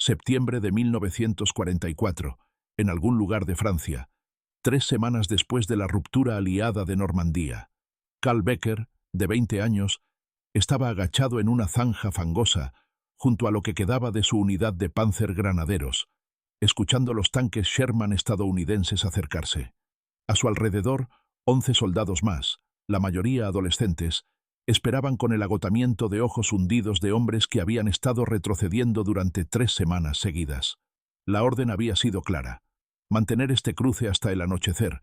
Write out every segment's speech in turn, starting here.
Septiembre de 1944, en algún lugar de Francia, 3 semanas después de la ruptura aliada de Normandía. Carl Becker, de 20 años, estaba agachado en una zanja fangosa, junto a lo que quedaba de su unidad de Panzer granaderos, escuchando los tanques Sherman estadounidenses acercarse. A su alrededor, 11 soldados más, la mayoría adolescentes, esperaban con el agotamiento de ojos hundidos de hombres que habían estado retrocediendo durante 3 semanas seguidas. La orden había sido clara: mantener este cruce hasta el anochecer,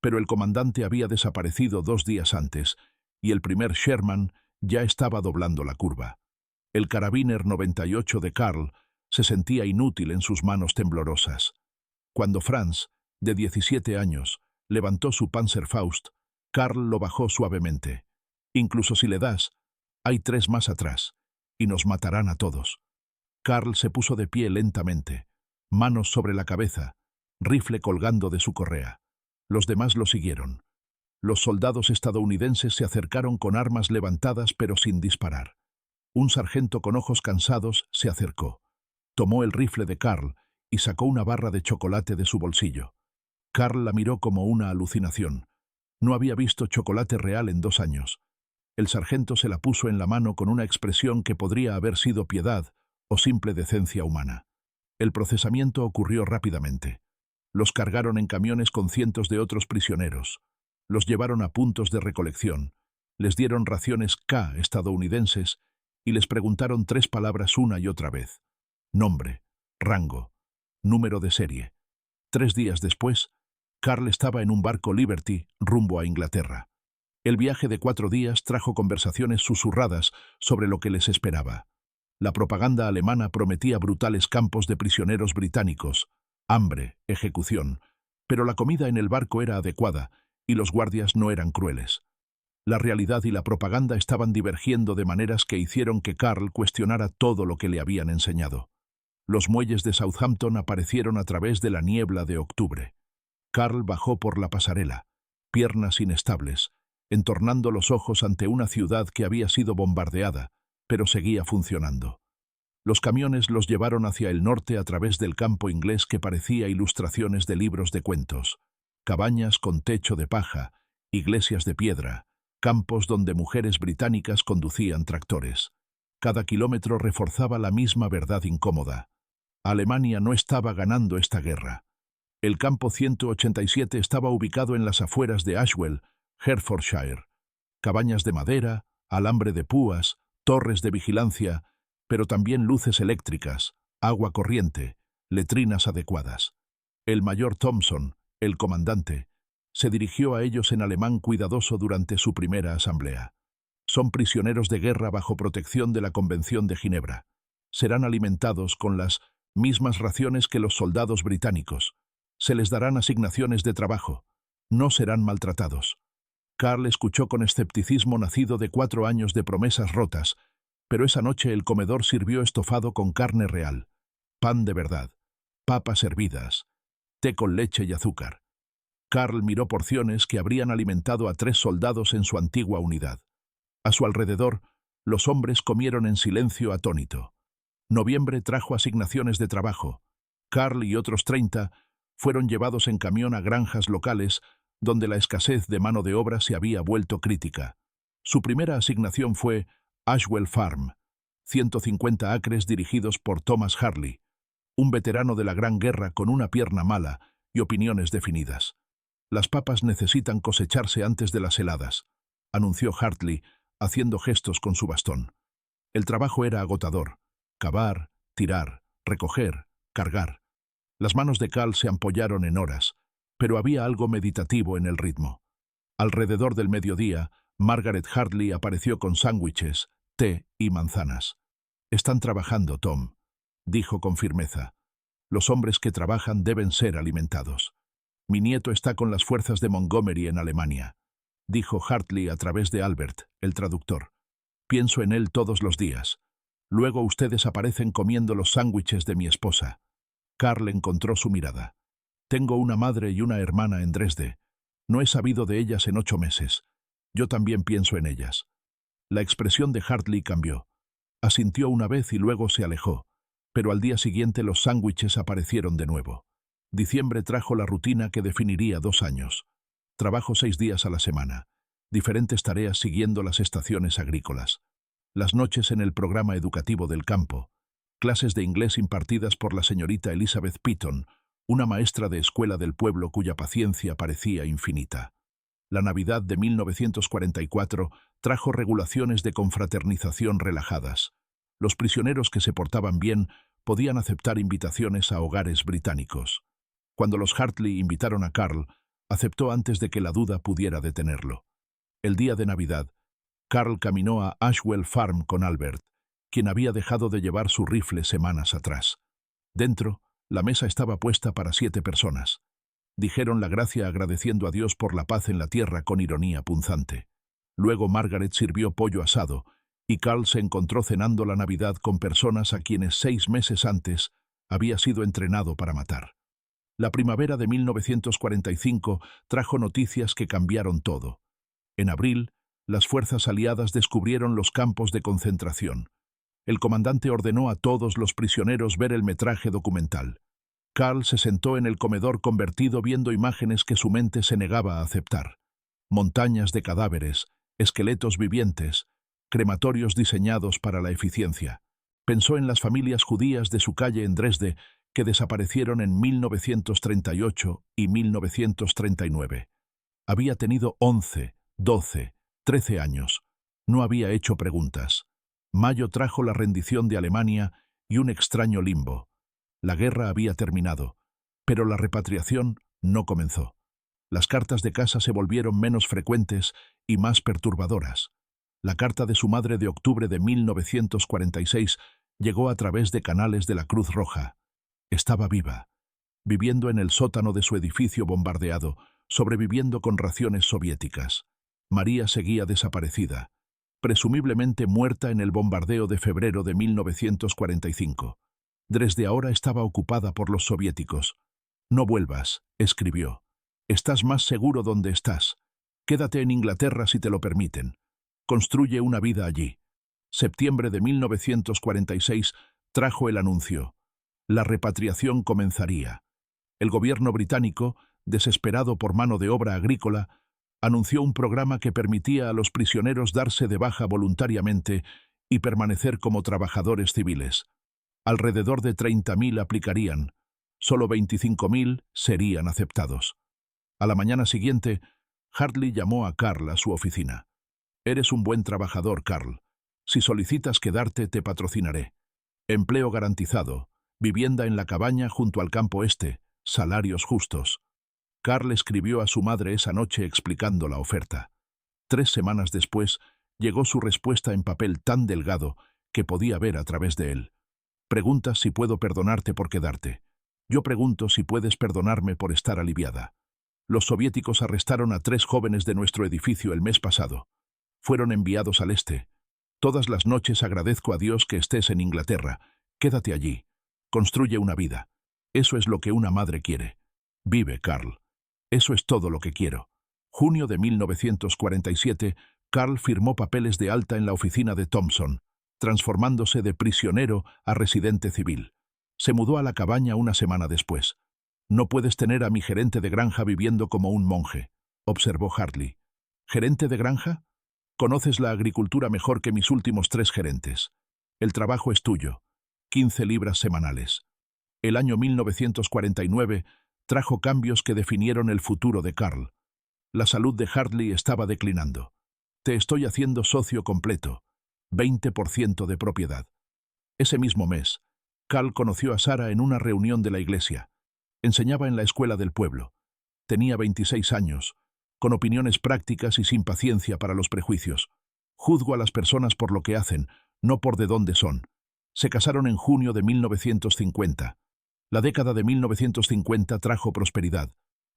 pero el comandante había desaparecido 2 días antes, y el primer Sherman ya estaba doblando la curva. El Karabiner 98 de Karl se sentía inútil en sus manos temblorosas. Cuando Franz, de 17 años, levantó su Panzerfaust, Karl lo bajó suavemente. «Incluso si le das, hay 3 más atrás, y nos matarán a todos». Karl se puso de pie lentamente, manos sobre la cabeza, rifle colgando de su correa. Los demás lo siguieron. Los soldados estadounidenses se acercaron con armas levantadas pero sin disparar. Un sargento con ojos cansados se acercó. Tomó el rifle de Karl y sacó una barra de chocolate de su bolsillo. Karl la miró como una alucinación. No había visto chocolate real en 2 años. El sargento se la puso en la mano con una expresión que podría haber sido piedad o simple decencia humana. El procesamiento ocurrió rápidamente. Los cargaron en camiones con cientos de otros prisioneros. Los llevaron a puntos de recolección. Les dieron raciones K estadounidenses y les preguntaron 3 palabras una y otra vez: nombre, rango, número de serie. 3 días después, Karl estaba en un barco Liberty rumbo a Inglaterra. El viaje de 4 días trajo conversaciones susurradas sobre lo que les esperaba. La propaganda alemana prometía brutales campos de prisioneros británicos, hambre, ejecución, pero la comida en el barco era adecuada y los guardias no eran crueles. La realidad y la propaganda estaban divergiendo de maneras que hicieron que Karl cuestionara todo lo que le habían enseñado. Los muelles de Southampton aparecieron a través de la niebla de octubre. Karl bajó por la pasarela, piernas inestables, entornando los ojos ante una ciudad que había sido bombardeada, pero seguía funcionando. Los camiones los llevaron hacia el norte a través del campo inglés que parecía ilustraciones de libros de cuentos. Cabañas con techo de paja, iglesias de piedra, campos donde mujeres británicas conducían tractores. Cada kilómetro reforzaba la misma verdad incómoda: Alemania no estaba ganando esta guerra. El campo 187 estaba ubicado en las afueras de Ashwell, Hertfordshire. Cabañas de madera, alambre de púas, torres de vigilancia, pero también luces eléctricas, agua corriente, letrinas adecuadas. El mayor Thompson, el comandante, se dirigió a ellos en alemán cuidadoso durante su primera asamblea. Son prisioneros de guerra bajo protección de la Convención de Ginebra. Serán alimentados con las mismas raciones que los soldados británicos. Se les darán asignaciones de trabajo. No serán maltratados. Karl escuchó con escepticismo nacido de 4 años de promesas rotas, pero esa noche el comedor sirvió estofado con carne real, pan de verdad, papas hervidas, té con leche y azúcar. Karl miró porciones que habrían alimentado a 3 soldados en su antigua unidad. A su alrededor, los hombres comieron en silencio atónito. Noviembre trajo asignaciones de trabajo. Karl y otros 30 fueron llevados en camión a granjas locales donde la escasez de mano de obra se había vuelto crítica. Su primera asignación fue Ashwell Farm, 150 acres dirigidos por Thomas Harley, un veterano de la Gran Guerra con una pierna mala y opiniones definidas. «Las papas necesitan cosecharse antes de las heladas», anunció Hartley, haciendo gestos con su bastón. El trabajo era agotador: cavar, tirar, recoger, cargar. Las manos de Karl se ampollaron en horas, pero había algo meditativo en el ritmo. Alrededor del mediodía, Margaret Hartley apareció con sándwiches, té y manzanas. «Están trabajando, Tom», dijo con firmeza. «Los hombres que trabajan deben ser alimentados. Mi nieto está con las fuerzas de Montgomery en Alemania», dijo Hartley a través de Albert, el traductor. «Pienso en él todos los días. Luego ustedes aparecen comiendo los sándwiches de mi esposa». Karl encontró su mirada. «Tengo una madre y una hermana en Dresde. No he sabido de ellas en 8 meses. Yo también pienso en ellas». La expresión de Hartley cambió. Asintió una vez y luego se alejó, Pero al día siguiente los sándwiches aparecieron de nuevo. Diciembre trajo la rutina que definiría 2 años. Trabajo 6 días a la semana. Diferentes tareas siguiendo las estaciones agrícolas. Las noches en el programa educativo del campo. Clases de inglés impartidas por la señorita Elizabeth Pitton, una maestra de escuela del pueblo cuya paciencia parecía infinita. La Navidad de 1944 trajo regulaciones de confraternización relajadas. Los prisioneros que se portaban bien podían aceptar invitaciones a hogares británicos. Cuando los Hartley invitaron a Carl, aceptó antes de que la duda pudiera detenerlo. El día de Navidad, Carl caminó a Ashwell Farm con Albert, quien había dejado de llevar su rifle semanas atrás. Dentro, la mesa estaba puesta para 7 personas. Dijeron la gracia agradeciendo a Dios por la paz en la tierra con ironía punzante. Luego Margaret sirvió pollo asado, y Carl se encontró cenando la Navidad con personas a quienes 6 meses antes había sido entrenado para matar. La primavera de 1945 trajo noticias que cambiaron todo. En abril, las fuerzas aliadas descubrieron los campos de concentración. El comandante ordenó a todos los prisioneros ver el metraje documental. Carl se sentó en el comedor convertido viendo imágenes que su mente se negaba a aceptar. Montañas de cadáveres, esqueletos vivientes, crematorios diseñados para la eficiencia. Pensó en las familias judías de su calle en Dresde que desaparecieron en 1938 y 1939. Había tenido 11, 12, 13 años. No había hecho preguntas. Mayo trajo la rendición de Alemania y un extraño limbo. La guerra había terminado, pero la repatriación no comenzó. Las cartas de casa se volvieron menos frecuentes y más perturbadoras. La carta de su madre de octubre de 1946 llegó a través de canales de la Cruz Roja. Estaba viva, viviendo en el sótano de su edificio bombardeado, sobreviviendo con raciones soviéticas. María seguía desaparecida, presumiblemente muerta en el bombardeo de febrero de 1945. Dresde ahora estaba ocupada por los soviéticos. «No vuelvas», escribió. «Estás más seguro donde estás. Quédate en Inglaterra si te lo permiten. Construye una vida allí». Septiembre de 1946 trajo el anuncio. La repatriación comenzaría. El gobierno británico, desesperado por mano de obra agrícola, anunció un programa que permitía a los prisioneros darse de baja voluntariamente y permanecer como trabajadores civiles. Alrededor de 30.000 aplicarían. Solo 25.000 serían aceptados. A la mañana siguiente, Hartley llamó a Carl a su oficina. «Eres un buen trabajador, Carl. Si solicitas quedarte, te patrocinaré. Empleo garantizado, vivienda en la cabaña junto al campo este, salarios justos». Carl escribió a su madre esa noche explicando la oferta. 3 semanas después, llegó su respuesta en papel tan delgado que podía ver a través de él. «Preguntas si puedo perdonarte por quedarte. Yo pregunto si puedes perdonarme por estar aliviada. Los soviéticos arrestaron a 3 jóvenes de nuestro edificio el mes pasado. Fueron enviados al este. Todas las noches agradezco a Dios que estés en Inglaterra. Quédate allí. Construye una vida. Eso es lo que una madre quiere. Vive, Carl. Eso es todo lo que quiero». Junio de 1947, Carl firmó papeles de alta en la oficina de Thompson, transformándose de prisionero a residente civil. Se mudó a la cabaña una semana después. «No puedes tener a mi gerente de granja viviendo como un monje», observó Hartley. «¿Gerente de granja? Conoces la agricultura mejor que mis últimos 3 gerentes. El trabajo es tuyo. 15 libras semanales». El año 1949 trajo cambios que definieron el futuro de Carl. La salud de Hartley estaba declinando. «Te estoy haciendo socio completo. 20% de propiedad». Ese mismo mes, Carl conoció a Sara en una reunión de la iglesia. Enseñaba en la escuela del pueblo. Tenía 26 años, con opiniones prácticas y sin paciencia para los prejuicios. «Juzgo a las personas por lo que hacen, no por de dónde son». Se casaron en junio de 1950. La década de 1950 trajo prosperidad.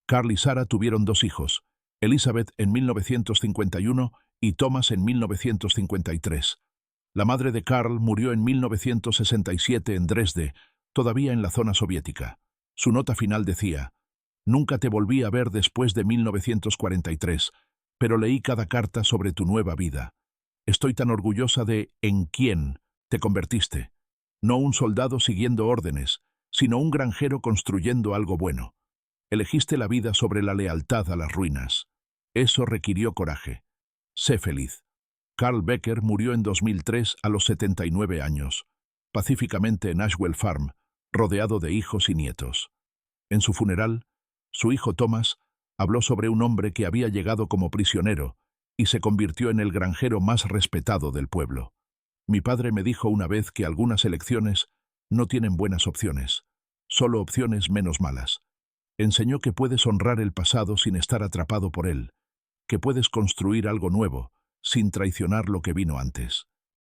Carl y Sara tuvieron 2 hijos, Elizabeth en 1951 y Thomas en 1953. La madre de Carl murió en 1967 en Dresde, todavía en la zona soviética. Su nota final decía: «Nunca te volví a ver después de 1943, pero leí cada carta sobre tu nueva vida. Estoy tan orgullosa de en quién te convertiste. No un soldado siguiendo órdenes, sino un granjero construyendo algo bueno. Elegiste la vida sobre la lealtad a las ruinas. Eso requirió coraje. Sé feliz. Carl Becker murió en 2003 a los 79 años, pacíficamente en Ashwell Farm, rodeado de hijos y nietos. En su funeral, su hijo Thomas habló sobre un hombre que había llegado como prisionero y se convirtió en el granjero más respetado del pueblo. Mi padre me dijo una vez que algunas elecciones no tienen buenas opciones, solo opciones menos malas. Enseñó que puedes honrar el pasado sin estar atrapado por él, que puedes construir algo nuevo, sin traicionar lo que vino antes.